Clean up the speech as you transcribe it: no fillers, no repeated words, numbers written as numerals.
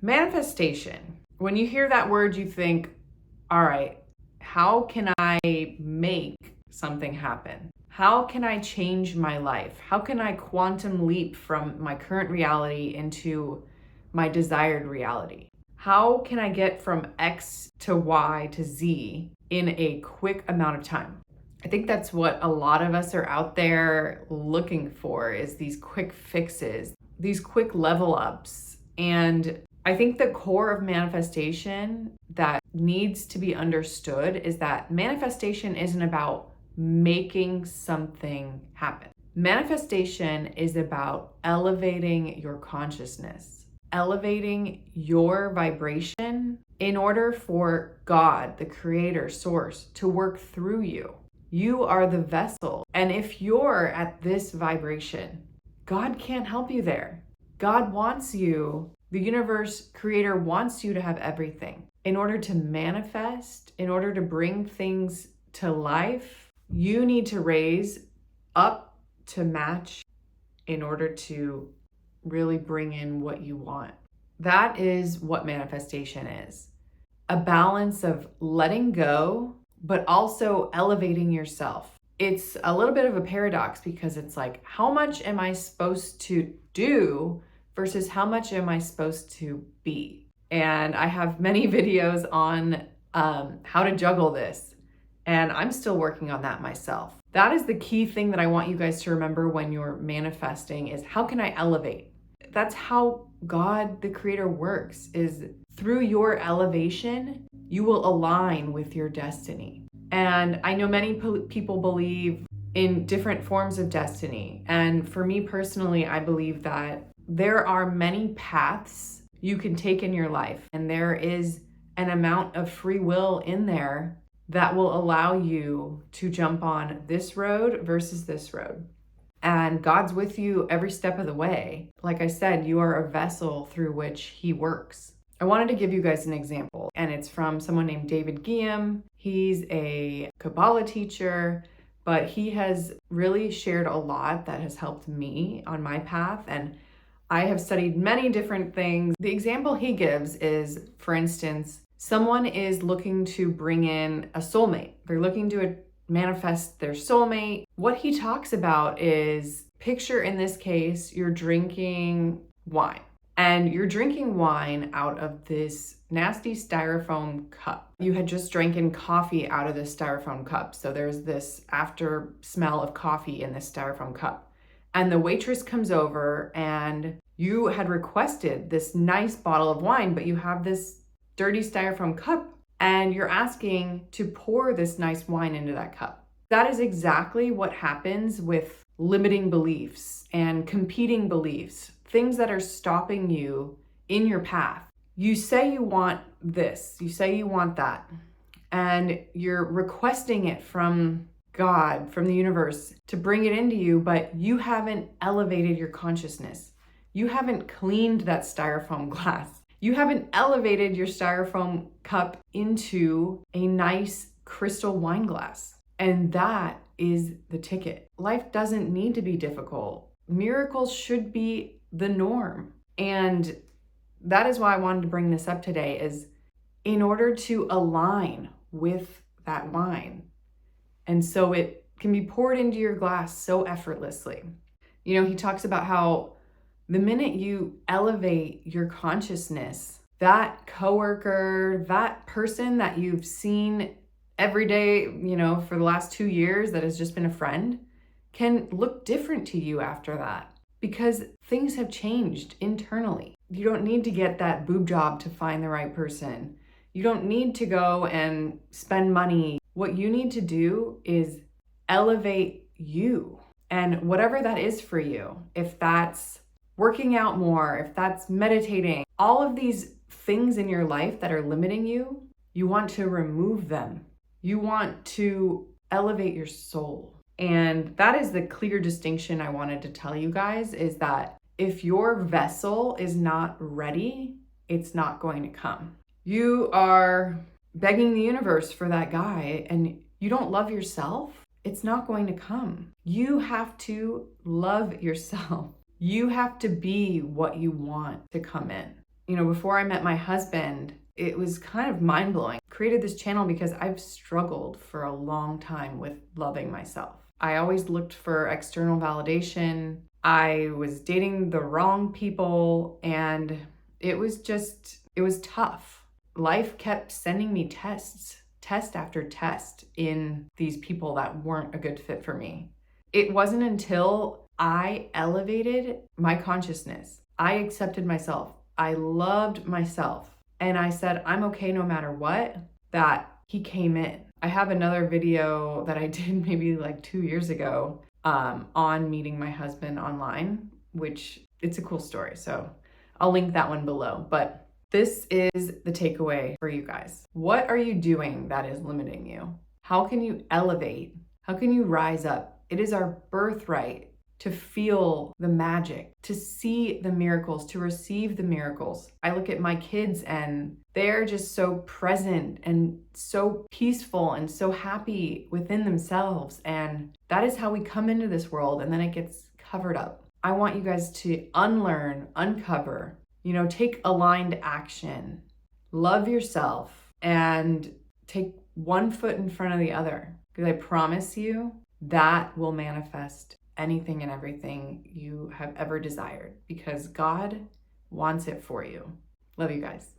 Manifestation. When you hear that word, you think, all right, how can I make something happen? How can I change my life? How can I quantum leap from my current reality into my desired reality? How can I get from X to Y to Z in a quick amount of time? I think that's what a lot of us are out there looking for, is these quick fixes, these quick level ups. And I think the core of manifestation that needs to be understood is that manifestation isn't about making something happen. Manifestation is about elevating your consciousness, elevating your vibration in order for God, the creator, source, to work through you. You are the vessel. And if you're at this vibration, God can't help you there. God wants you, the universe creator wants you to have everything. In order to manifest, in order to bring things to life, you need to raise up to match in order to really bring in what you want. That is what manifestation is. A balance of letting go, but also elevating yourself. It's a little bit of a paradox because it's like, how much am I supposed to do versus how much am I supposed to be? And I have many videos on how to juggle this. And I'm still working on that myself. That is the key thing that I want you guys to remember when you're manifesting, is how can I elevate? That's how God, the creator, works, is through your elevation, you will align with your destiny. And I know many people believe in different forms of destiny. And for me personally, I believe that there are many paths you can take in your life. And there is an amount of free will in there that will allow you to jump on this road versus this road. And God's with you every step of the way. Like I said, you are a vessel through which he works. I wanted to give you guys an example, and it's from someone named David Guillaume. He's a Kabbalah teacher, but he has really shared a lot that has helped me on my path. And I have studied many different things. The example he gives is, for instance, someone is looking to bring in a soulmate. They're looking to manifest their soulmate. What he talks about is, picture in this case, you're drinking wine. And you're drinking wine out of this nasty styrofoam cup. You had just drinking coffee out of this styrofoam cup. So there's this after smell of coffee in this styrofoam cup. And the waitress comes over, and you had requested this nice bottle of wine, but you have this dirty styrofoam cup, and you're asking to pour this nice wine into that cup. That is exactly what happens with limiting beliefs and competing beliefs, things that are stopping you in your path. You say you want this, you say you want that, and you're requesting it from God, from the universe, to bring it into you, but you haven't elevated your consciousness. You haven't cleaned that styrofoam glass. You haven't elevated your styrofoam cup into a nice crystal wine glass. And that is the ticket. Life doesn't need to be difficult. Miracles should be the norm. And that is why I wanted to bring this up today, is in order to align with that wine. And so it can be poured into your glass so effortlessly. You know, he talks about how the minute you elevate your consciousness, that coworker, that person that you've seen every day, you know, for the last 2 years that has just been a friend, can look different to you after that, because things have changed internally. You don't need to get that boob job to find the right person. You don't need to go and spend money. What you need to do is elevate you. And whatever that is for you, if that's working out more, if that's meditating, all of these things in your life that are limiting you, you want to remove them. You want to elevate your soul. And that is the clear distinction I wanted to tell you guys, is that if your vessel is not ready, it's not going to come. You are begging the universe for that guy and you don't love yourself, it's not going to come. You have to love yourself. You have to be what you want to come in. before I met my husband, it was kind of mind-blowing. I created this channel because I've struggled for a long time with loving myself. I always looked for external validation. I was dating the wrong people, and it was tough. Life kept sending me test after test in these people that weren't a good fit for me. It wasn't until I elevated my consciousness, I accepted myself, I loved myself, and I said, I'm okay no matter what, that he came in. I have another video that I did maybe like 2 years ago on meeting my husband online, which it's a cool story. So I'll link that one below. But this is the takeaway for you guys. What are you doing that is limiting you? How can you elevate? How can you rise up? It is our birthright to feel the magic, to see the miracles, to receive the miracles. I look at my kids and they're just so present and so peaceful and so happy within themselves. And that is how we come into this world, and then it gets covered up. I want you guys to unlearn, uncover, take aligned action, love yourself, and take one foot in front of the other. Because I promise you, that will manifest anything and everything you have ever desired, because God wants it for you. Love you guys.